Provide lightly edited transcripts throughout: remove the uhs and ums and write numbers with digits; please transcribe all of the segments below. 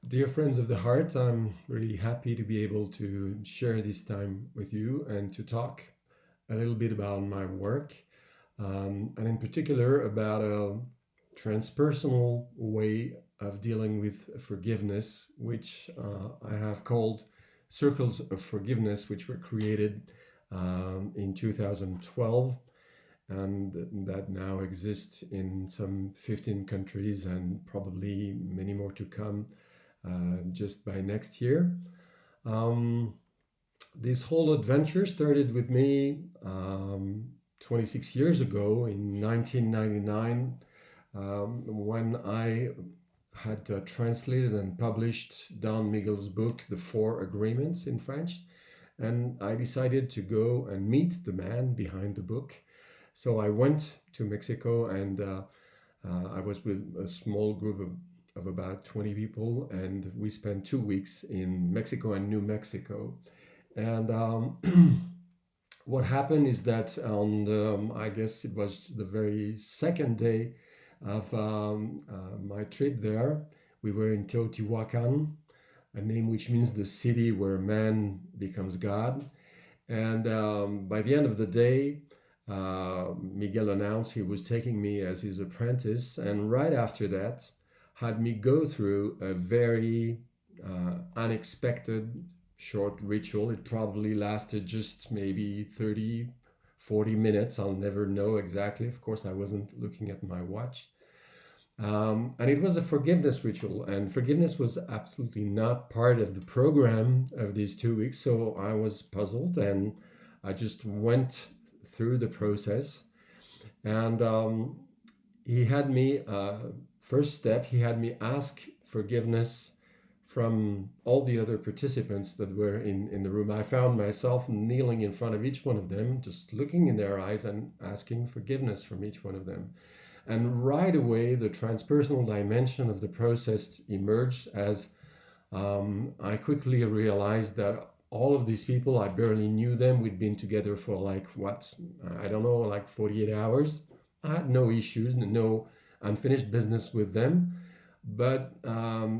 Dear friends of the heart, I'm really happy to be able to share this time with you and to talk a little bit about my work, and in particular about a transpersonal way of dealing with forgiveness, which I have called Circles of Forgiveness, which were created in 2012 and that now exist in some 15 countries and probably many more to come just by next year. Um, this whole adventure started with me 26 years ago in 1999 when I had translated and published Don Miguel's book, The Four Agreements in French. And I decided to go and meet the man behind the book. So I went to Mexico and I was with a small group of about 20 people, and we spent 2 weeks in Mexico and New Mexico. And what happened is that on I guess it was the very second day of my trip there, we were in Teotihuacan, a name which means the city where man becomes God. And by the end of the day, Miguel announced he was taking me as his apprentice, and right after that, had me go through a very unexpected short ritual. It probably lasted just maybe 30, 40 minutes. I'll never know exactly. Of course, I wasn't looking at my watch. And it was a forgiveness ritual, and forgiveness was absolutely not part of the program of these 2 weeks. So I was puzzled, and I just went through the process. And he had me, first step, he had me ask forgiveness from all the other participants that were in the room. I found myself kneeling in front of each one of them, just looking in their eyes and asking forgiveness from each one of them. And right away, the transpersonal dimension of the process emerged as I quickly realized that all of these people, I barely knew them. We'd been together for like, what, I don't know, like 48 hours. I had no issues, no unfinished business with them. But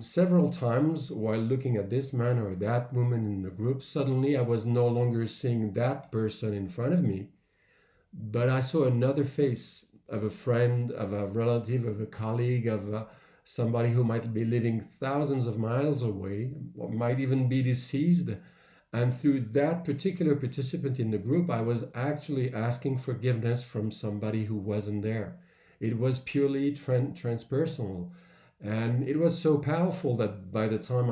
several times while looking at this man or that woman in the group, suddenly I was no longer seeing that person in front of me, but I saw another face of a friend, of a relative, of a colleague, of somebody who might be living thousands of miles away, or might even be deceased. And through that particular participant in the group, I was actually asking forgiveness from somebody who wasn't there. It was purely transpersonal. And it was so powerful that by the time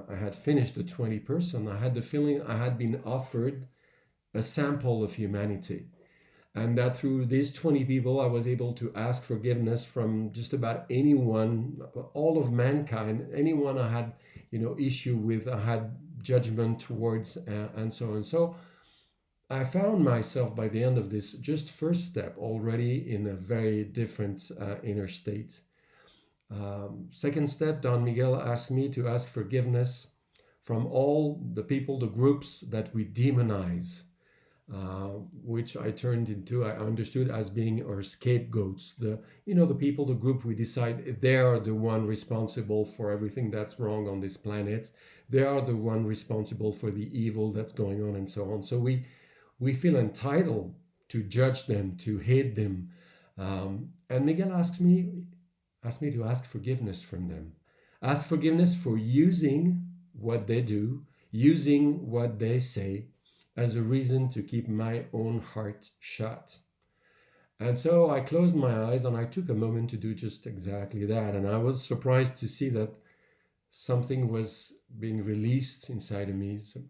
I had finished the 20 person, I had the feeling I had been offered a sample of humanity. And that through these 20 people, I was able to ask forgiveness from just about anyone, all of mankind, anyone I had, issue with, I had judgment towards, and so on. So I found myself by the end of this just first step already in a very different inner state. Second step, Don Miguel asked me to ask forgiveness from all the people, the groups that we demonize, which I understood as being our scapegoats. The people, the group we decide they are the one responsible for everything that's wrong on this planet. They are the one responsible for the evil that's going on and so on. So we feel entitled to judge them, to hate them. And Miguel asked me to ask forgiveness from them. Ask forgiveness for using what they do, using what they say as a reason to keep my own heart shut. And so I closed my eyes and I took a moment to do just exactly that. And I was surprised to see that something was being released inside of me. So,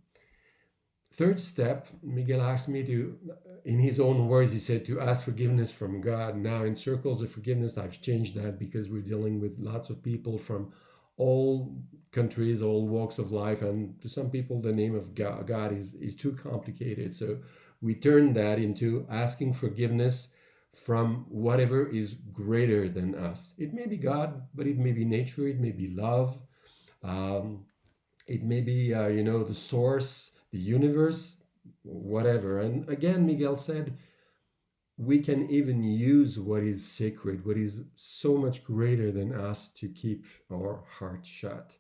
third step, Miguel asked me to, in his own words, he said to ask forgiveness from God. Now in Circles of Forgiveness, I've changed that because we're dealing with lots of people from all countries, all walks of life, and to some people the name of God is too complicated. So we turn that into asking forgiveness from whatever is greater than us. It may be God, but it may be nature, it may be love, it may be the source, the universe, whatever. And again, Miguel said, we can even use what is sacred, what is so much greater than us, to keep our heart shut.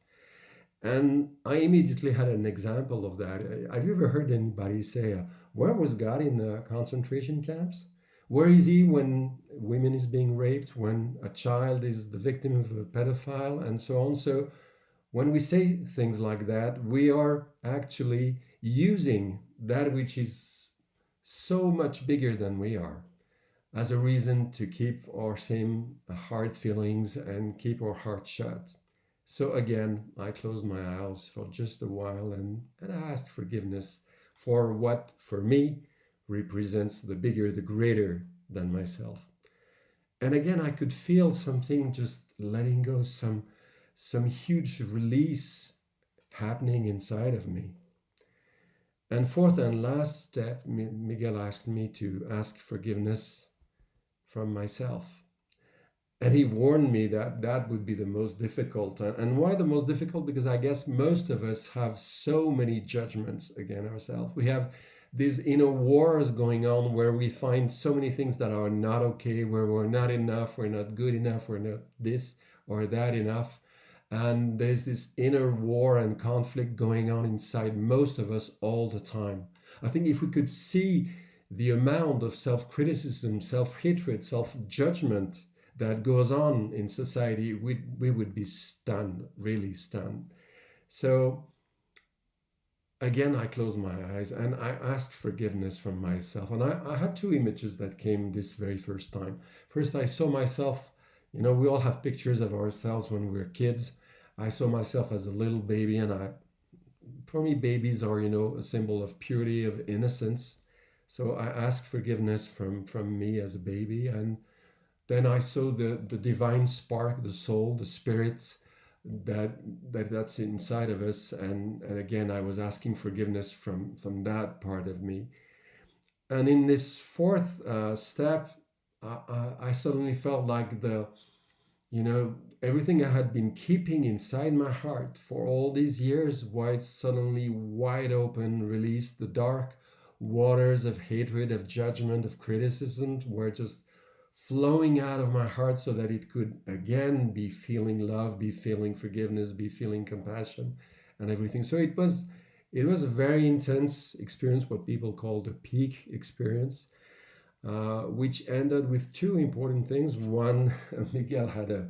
And I immediately had an example of that. Have you ever heard anybody say, where was God in the concentration camps? Where is he when women is being raped, when a child is the victim of a pedophile, and so on? So when we say things like that, we are actually using that which is so much bigger than we are as a reason to keep our same hard feelings and keep our heart shut. So again, I closed my eyes for just a while and I asked forgiveness for what, for me, represents the bigger, the greater than myself. And again, I could feel something just letting go, some huge release happening inside of me. And fourth and last step, Miguel asked me to ask forgiveness from myself. And he warned me that that would be the most difficult. And why the most difficult? Because I guess most of us have so many judgments against ourselves. We have these inner wars going on where we find so many things that are not okay, where we're not enough, we're not good enough, we're not this or that enough. And there's this inner war and conflict going on inside most of us all the time. I think if we could see the amount of self-criticism, self-hatred, self-judgment that goes on in society, we would be stunned, really stunned. So again, I closed my eyes and I asked forgiveness from myself. And I had two images that came this very first time. First, I saw myself, we all have pictures of ourselves when we're kids. I saw myself as a little baby, and for me, babies are, a symbol of purity, of innocence. So I asked forgiveness from me as a baby, and then I saw the divine spark, the soul, the spirit that's inside of us, and again I was asking forgiveness from that part of me. And in this fourth step, I suddenly felt like everything I had been keeping inside my heart for all these years was suddenly wide open, released. The dark waters of hatred, of judgment, of criticism were just flowing out of my heart so that it could again be feeling love, be feeling forgiveness, be feeling compassion and everything. So it was a very intense experience, what people call the peak experience, which ended with two important things. One, Miguel had a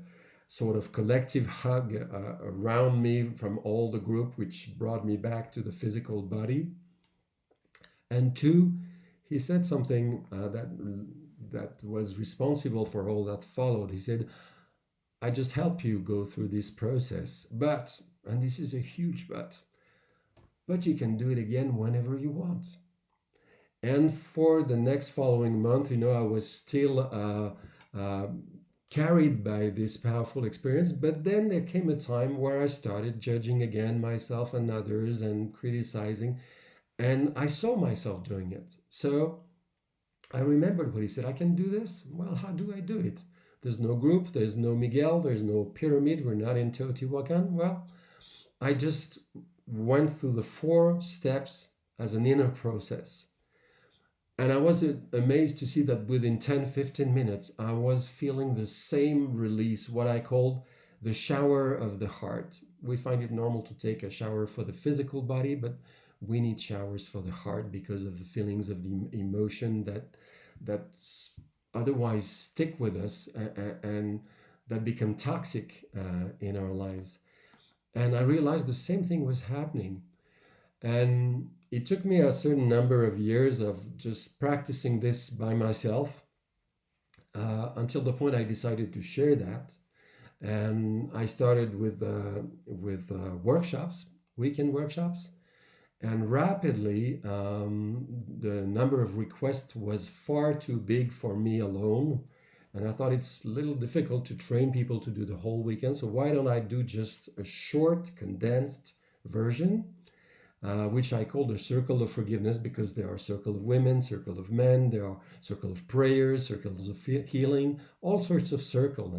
sort of collective hug around me from all the group, which brought me back to the physical body. And two, he said something that was responsible for all that followed. He said, I just help you go through this process, but, and this is a huge but you can do it again whenever you want. And for the next following month, I was still carried by this powerful experience. But then there came a time where I started judging again myself and others and criticizing. And I saw myself doing it. So I remembered what he said. I can do this. Well, how do I do it? There's no group. There's no Miguel. There's no pyramid. We're not in Teotihuacan. Well, I just went through the 4 steps as an inner process. And I was amazed to see that within 10-15 minutes, I was feeling the same release, what I called the shower of the heart. We find it normal to take a shower for the physical body, but we need showers for the heart because of the feelings of the emotion that otherwise stick with us and that become toxic in our lives. And I realized the same thing was happening. And it took me a certain number of years of just practicing this by myself until the point I decided to share that. And I started with workshops, weekend workshops. And rapidly, the number of requests was far too big for me alone. And I thought it's a little difficult to train people to do the whole weekend. So why don't I do just a short, condensed version, which I call the circle of forgiveness, because there are circle of women, circle of men, there are circle of prayers, circles of healing, all sorts of circle.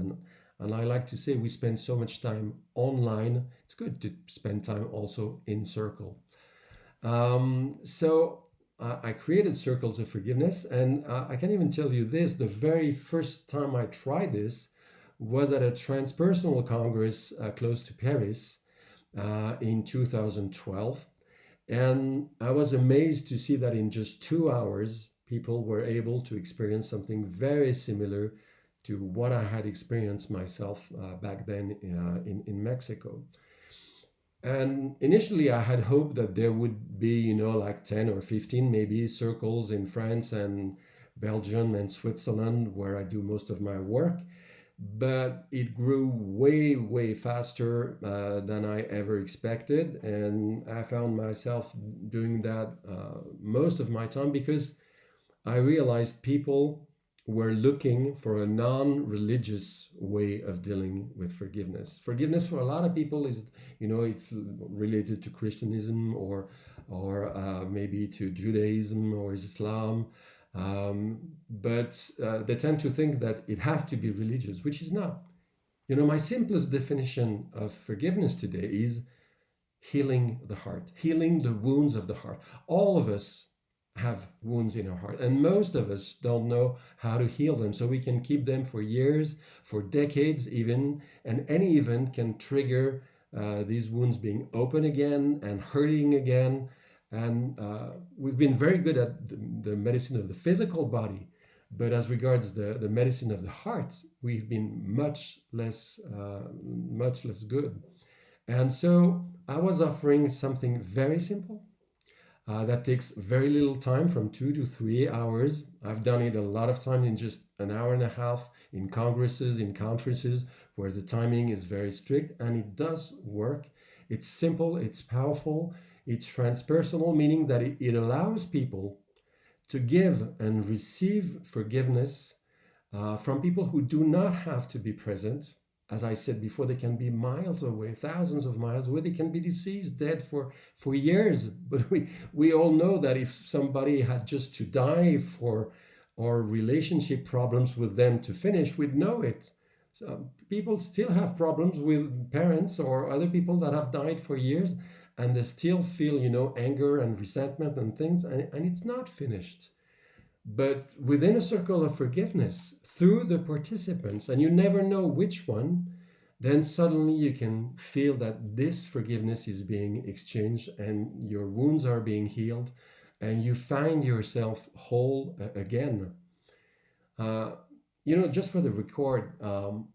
And I like to say we spend so much time online. It's good to spend time also in circle. So I created circles of forgiveness, and I can even tell you this: the very first time I tried this was at a transpersonal congress close to Paris, in 2012. And I was amazed to see that in just 2 hours, people were able to experience something very similar to what I had experienced myself back then in Mexico. And initially, I had hoped that there would be, like 10 or 15 maybe circles in France and Belgium and Switzerland where I do most of my work. But it grew way, way faster than I ever expected. And I found myself doing that most of my time because I realized people were looking for a non-religious way of dealing with forgiveness. Forgiveness for a lot of people is, it's related to Christianism or maybe to Judaism or Islam. But they tend to think that it has to be religious, which is not. My simplest definition of forgiveness today is healing the heart, healing the wounds of the heart. All of us have wounds in our heart, and most of us don't know how to heal them. So we can keep them for years, for decades even, and any event can trigger these wounds being open again and hurting again. And we've been very good at the medicine of the physical body, but as regards the medicine of the heart, we've been much less good. And so I was offering something very simple that takes very little time, from 2 to 3 hours. I've done it a lot of time in just an hour and a half in congresses, in conferences, where the timing is very strict, and it does work. It's simple, it's powerful, it's transpersonal, meaning that it allows people to give and receive forgiveness from people who do not have to be present. As I said before, they can be miles away, thousands of miles away. They can be deceased, dead for years. But we all know that if somebody had just to die for our relationship problems with them to finish, we'd know it. So people still have problems with parents or other people that have died for years, and they still feel, anger and resentment and things, and it's not finished. But within a circle of forgiveness, through the participants, and you never know which one, then suddenly you can feel that this forgiveness is being exchanged and your wounds are being healed and you find yourself whole again. Just for the record,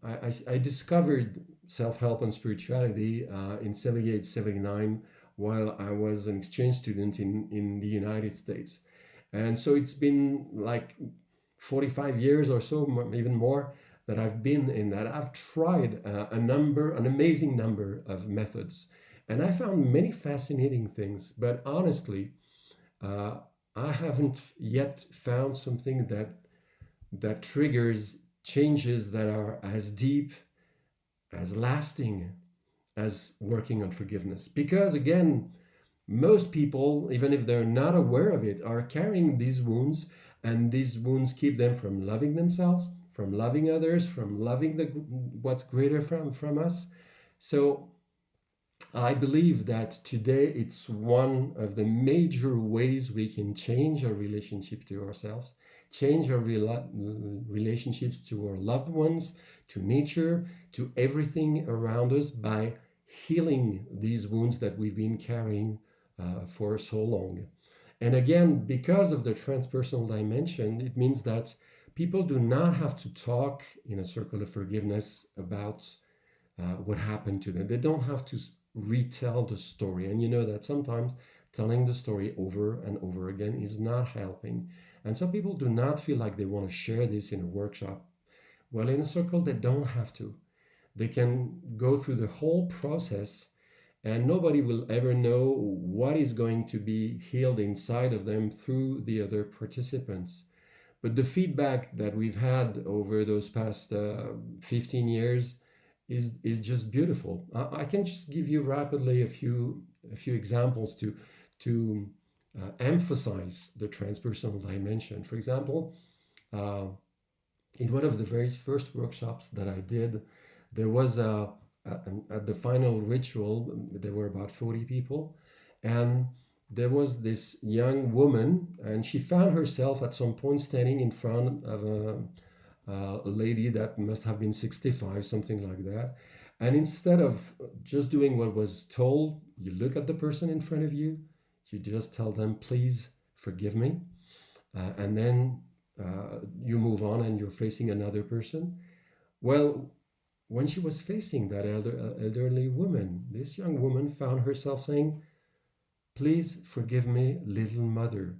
I discovered self-help and spirituality in 78, 79 while I was an exchange student in the United States. And so it's been like 45 years or so, even more, that I've been in that. I've tried an amazing number of methods, and I found many fascinating things. But honestly, I haven't yet found something that triggers changes that are as deep, as lasting as working on forgiveness. Because again, most people, even if they're not aware of it, are carrying these wounds, and these wounds keep them from loving themselves, from loving others, from loving what's greater from us. So I believe that today it's one of the major ways we can change our relationship to ourselves, change our relationships to our loved ones, to nature, to everything around us, by healing these wounds that we've been carrying for so long. And again, because of the transpersonal dimension, it means that people do not have to talk in a circle of forgiveness about what happened to them. They don't have to retell the story. And you know that sometimes telling the story over and over again is not helping. And some people do not feel like they want to share this in a workshop. Well, in a circle, they don't have to. They can go through the whole process, and nobody will ever know what is going to be healed inside of them through the other participants. But the feedback that we've had over those past 15 years is just beautiful. I can just give you rapidly a few examples to emphasize the transpersonal dimension. For example, in one of the very first workshops that I did, there was at the final ritual, there were about 40 people, and there was this young woman, and she found herself at some point standing in front of a lady that must have been 65, something like that. And instead of just doing what was told, you look at the person in front of you, you just tell them, please forgive me. And then you move on and you're facing another person. Well, when she was facing that elderly woman, this young woman found herself saying, please forgive me, little mother.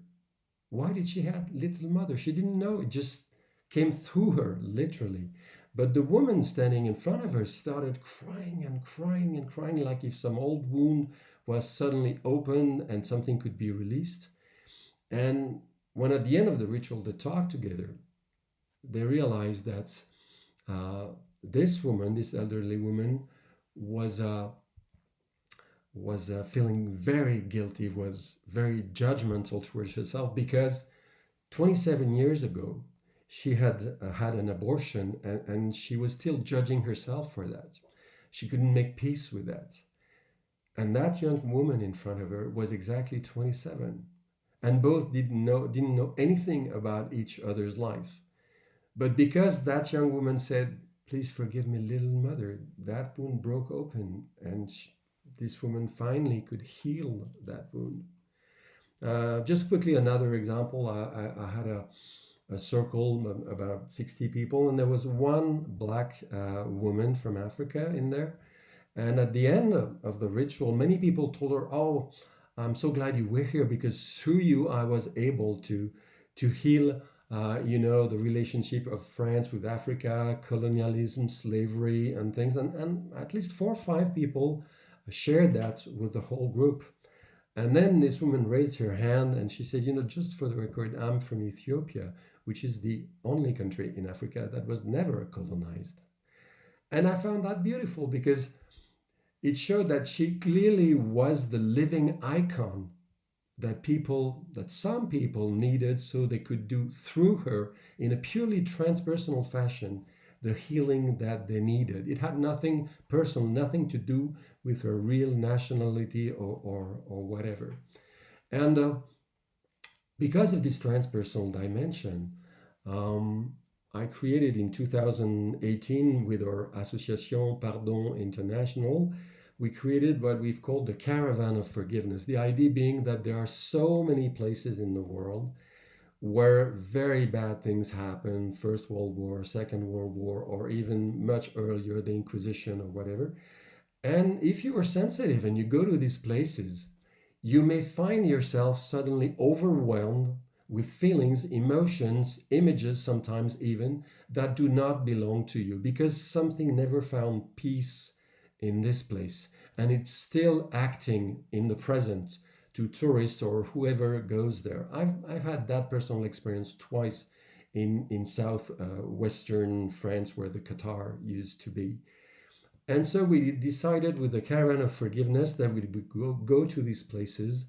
Why did she have little mother? She didn't know. It just came through her, literally. But the woman standing in front of her started crying and crying and crying, like if some old wound was suddenly opened and something could be released. And when at the end of the ritual they talked together, they realized that this woman, this elderly woman, was feeling very guilty, was very judgmental towards herself, because 27 years ago she had had an abortion, and she was still judging herself for that. She couldn't make peace with that. And that young woman in front of her was exactly 27. And both didn't know anything about each other's life. But because that young woman said, please forgive me, little mother, that wound broke open, and this woman finally could heal that wound. Just quickly, another example. I had a circle of about 60 people, and there was one black woman from Africa in there. And at the end of the ritual, many people told her, oh, I'm so glad you were here, because through you I was able to heal the relationship of France with Africa, colonialism, slavery, and things. And at least 4 or 5 people shared that with the whole group. And then this woman raised her hand and she said, just for the record, I'm from Ethiopia, which is the only country in Africa that was never colonized. And I found that beautiful, because it showed that she clearly was the living icon that some people needed, so they could do through her, in a purely transpersonal fashion, the healing that they needed. It had nothing personal, nothing to do with her real nationality or whatever. And because of this transpersonal dimension, I created in 2018 with our Association Pardon International, we created what we've called the Caravan of Forgiveness. The idea being that there are so many places in the world where very bad things happen, First World War, Second World War, or even much earlier, the Inquisition or whatever. And if you are sensitive and you go to these places, you may find yourself suddenly overwhelmed with feelings, emotions, images sometimes even, that do not belong to you, because something never found peace in this place, and it's still acting in the present to tourists or whoever goes there. I've had that personal experience twice in southwestern France, where the Qatar used to be. And so we decided with the Caravan of Forgiveness that we would go to these places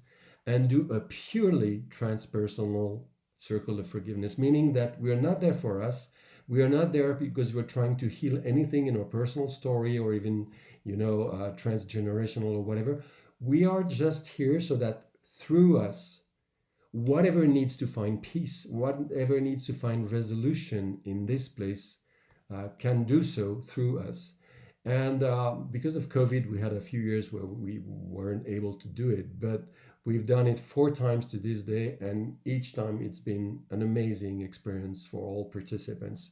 and do a purely transpersonal circle of forgiveness, meaning that we're not there for us. We are not there because we're trying to heal anything in our personal story, or even, transgenerational or whatever. We are just here so that through us, whatever needs to find peace, whatever needs to find resolution in this place, can do so through us. And because of COVID, we had a few years where we weren't able to do it, but we've done it 4 times to this day, and each time it's been an amazing experience for all participants.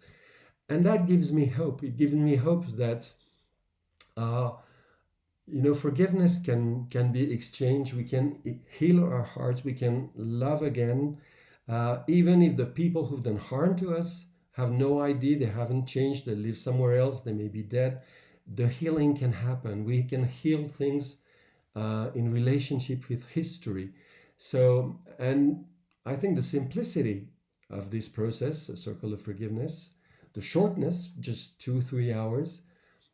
And that gives me hope. It gives me hope that forgiveness can be exchanged. We can heal our hearts. We can love again, even if the people who've done harm to us have no idea. They haven't changed. They live somewhere else. They may be dead. The healing can happen. We can heal things in relationship with history. So, and I think the simplicity of this process, a circle of forgiveness, the shortness, just 2-3 hours,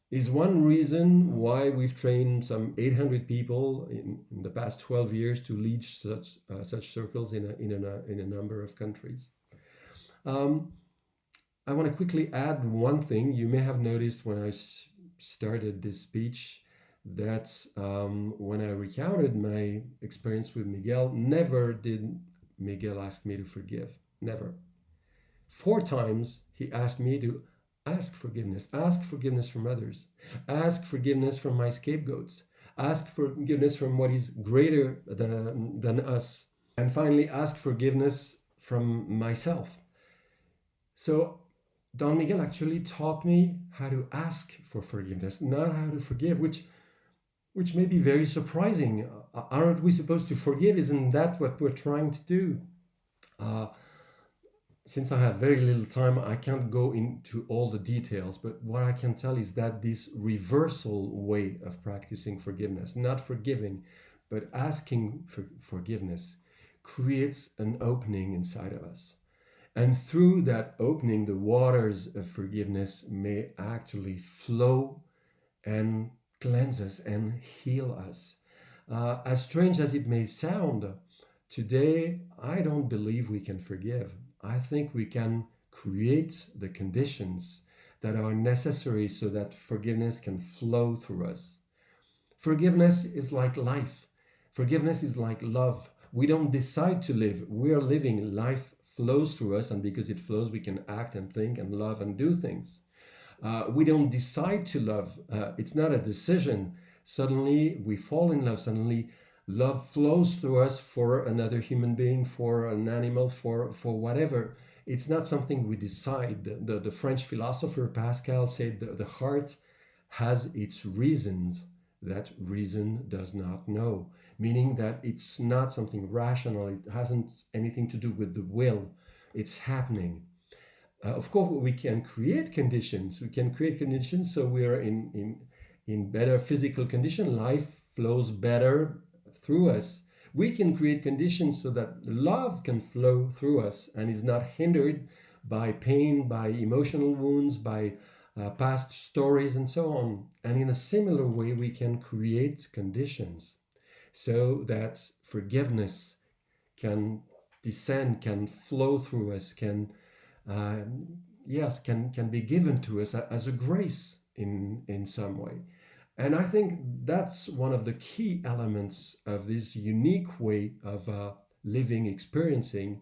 is one reason why we've trained some 800 people in the past 12 years to lead such circles in a number of countries. I want to quickly add one thing. You may have noticed when I started this speech that when I recounted my experience with Miguel, never did Miguel ask me to forgive. Never. 4 times he asked me to Ask forgiveness. Ask forgiveness from others. Ask forgiveness from my scapegoats. Ask forgiveness from what is greater than us. And finally, ask forgiveness from myself. So Don Miguel actually taught me how to ask for forgiveness, not how to forgive, which may be very surprising. Aren't we supposed to forgive? Isn't that what we're trying to do? Since I have very little time, I can't go into all the details, but what I can tell is that this reversal way of practicing forgiveness, not forgiving, but asking for forgiveness, creates an opening inside of us. And through that opening, the waters of forgiveness may actually flow and cleanse us and heal us. As strange as it may sound, today I don't believe we can forgive. I think we can create the conditions that are necessary so that forgiveness can flow through us. Forgiveness is like life. Forgiveness is like love. We don't decide to live. We are living. Life flows through us, and because it flows, we can act and think and love and do things. We don't decide to love. It's not a decision. Suddenly we fall in love. Suddenly love flows through us for another human being, for an animal, for whatever. It's not something we decide. The French philosopher Pascal said the heart has its reasons that reason does not know, meaning that it's not something rational. It hasn't anything to do with the will. It's happening. Of course, we can create conditions. We can create conditions so we are in better physical condition. Life flows better through us. We can create conditions so that love can flow through us and is not hindered by pain, by emotional wounds, by past stories, and so on. And in a similar way, we can create conditions so that forgiveness can descend, can flow through us, can be given to us as a grace in some way. And I think that's one of the key elements of this unique way of living, experiencing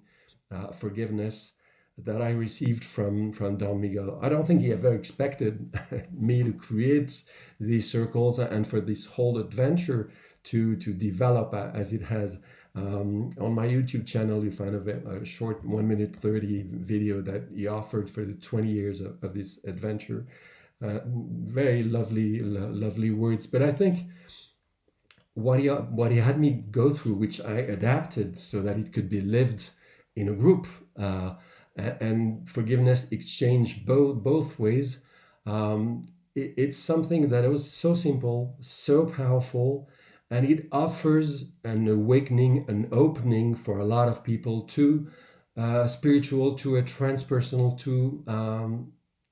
forgiveness that I received from Don Miguel. I don't think he ever expected me to create these circles and for this whole adventure to develop as it has. On my YouTube channel, you find a short 1 minute 30 video that he offered for the 20 years of this adventure. Very lovely words. But I think what he had me go through, which I adapted so that it could be lived in a group, and forgiveness exchange both ways. It's something that was so simple, so powerful, and it offers an awakening, an opening for a lot of people to spiritual, to a transpersonal,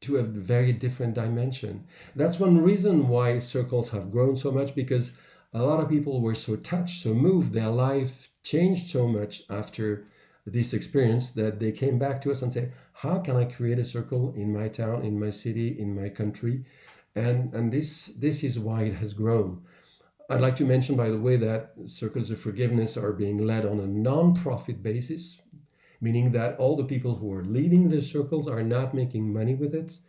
to a very different dimension. That's one reason why circles have grown so much, because a lot of people were so touched, so moved, their life changed so much after this experience that they came back to us and said, how can I create a circle in my town, in my city, in my country? And this is why it has grown. I'd like to mention, by the way, that Circles of Forgiveness are being led on a non-profit basis, meaning that all the people who are leading the circles are not making money with it.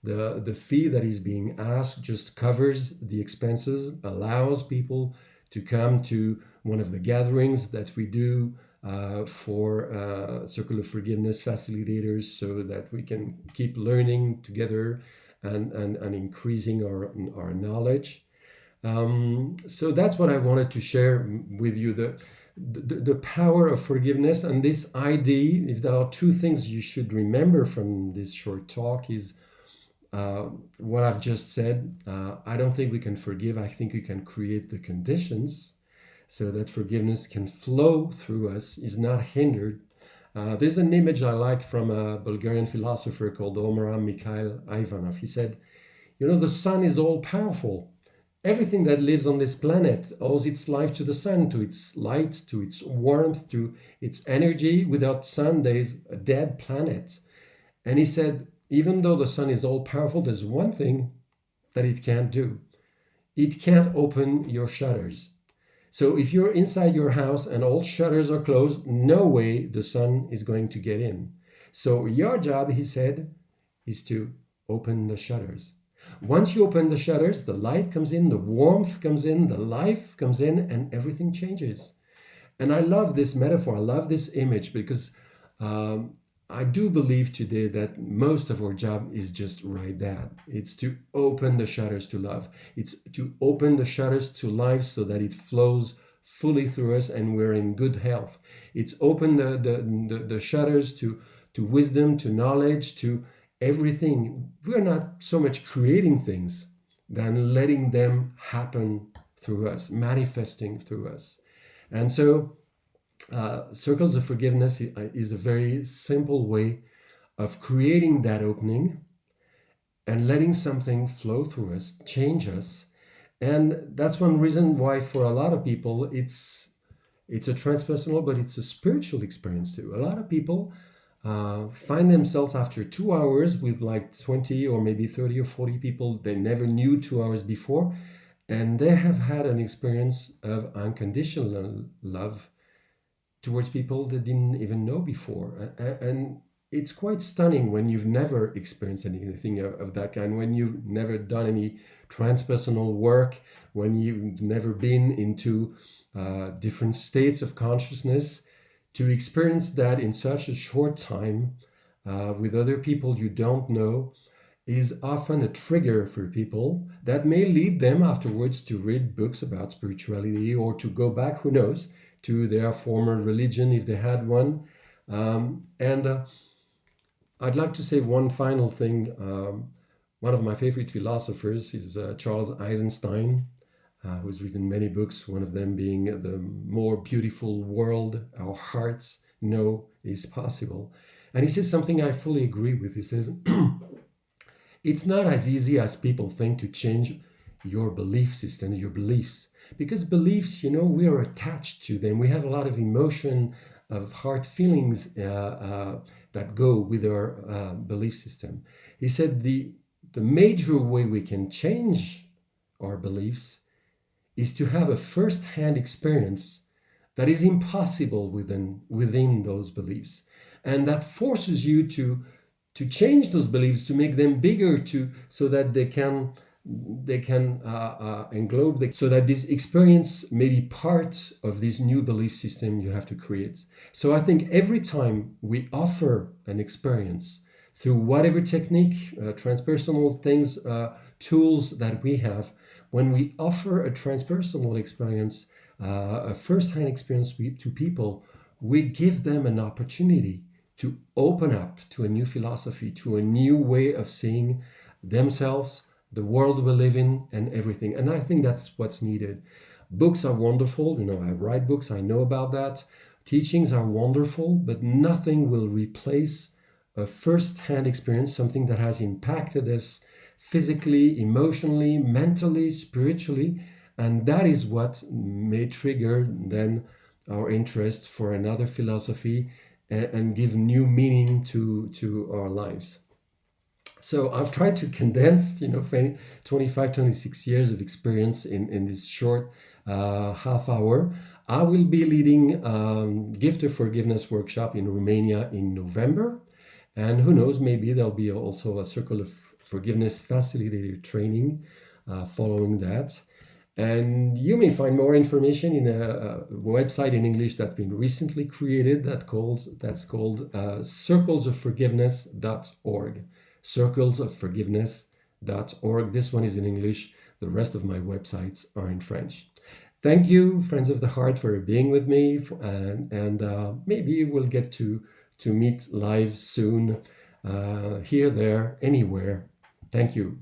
The fee that is being asked just covers the expenses, allows people to come to one of the gatherings that we do for Circle of Forgiveness facilitators, so that we can keep learning together and increasing our knowledge. So that's what I wanted to share with you, the power of forgiveness. And this idea, if there are two things you should remember from this short talk, is what I've just said. I don't think we can forgive. I think we can create the conditions so that forgiveness can flow through us, is not hindered. There's an image I like from a Bulgarian philosopher called Omar Mikhail Ivanov. He said, the sun is all powerful. Everything that lives on this planet owes its life to the sun, to its light, to its warmth, to its energy. Without sun, there is a dead planet. And he said, even though the sun is all powerful, there's one thing that it can't do. It can't open your shutters. So if you're inside your house and all shutters are closed, no way the sun is going to get in. So your job, he said, is to open the shutters. Once you open the shutters, the light comes in, the warmth comes in, the life comes in, and everything changes. And I love this metaphor, I love this image, because I do believe today that most of our job is just right that. It's to open the shutters to love. It's to open the shutters to life so that it flows fully through us and we're in good health. It's open the shutters to wisdom, to knowledge, to everything. We're not so much creating things than letting them happen through us, manifesting through us. And so Circles of Forgiveness is a very simple way of creating that opening and letting something flow through us, change us. And that's one reason why for a lot of people it's a transpersonal, but it's a spiritual experience too. A lot of people find themselves after 2 hours with like 20 or maybe 30 or 40 people they never knew 2 hours before, and they have had an experience of unconditional love towards people they didn't even know before. And it's quite stunning when you've never experienced anything of that kind, when you've never done any transpersonal work, when you've never been into different states of consciousness. To experience that in such a short time with other people you don't know is often a trigger for people that may lead them afterwards to read books about spirituality or to go back, who knows, to their former religion if they had one. I'd like to say one final thing. One of my favorite philosophers is Charles Eisenstein, who's written many books, one of them being The More Beautiful World Our Hearts Know Is Possible. And he says something I fully agree with. He says, it's not as easy as people think to change your belief systems, your beliefs. Because beliefs, we are attached to them. We have a lot of emotion, of heart feelings that go with our belief system. He said the major way we can change our beliefs is to have a first-hand experience that is impossible within those beliefs, and that forces you to change those beliefs, to make them bigger, so that they can englobe, so that this experience may be part of this new belief system you have to create. So I think every time we offer an experience through whatever technique, transpersonal things, tools that we have, when we offer a transpersonal experience, a first-hand experience to people, we give them an opportunity to open up to a new philosophy, to a new way of seeing themselves, the world we live in, and everything. And I think that's what's needed. Books are wonderful. I write books, I know about that. Teachings are wonderful, but nothing will replace a first-hand experience, something that has impacted us physically, emotionally, mentally, spiritually. And that is what may trigger then our interest for another philosophy and give new meaning to our lives. So I've tried to condense, 25, 26 years of experience in this short half hour. I will be leading Gift of Forgiveness workshop in Romania in November. And who knows, maybe there'll be also a Circle of Forgiveness facilitator training following that. And you may find more information in a website in English that's been recently created that's called circlesofforgiveness.org. circlesofforgiveness.org. This one is in English. The rest of my websites are in French. Thank you, friends of the heart, for being with me. And maybe we'll get to meet live soon, here, there, anywhere. Thank you.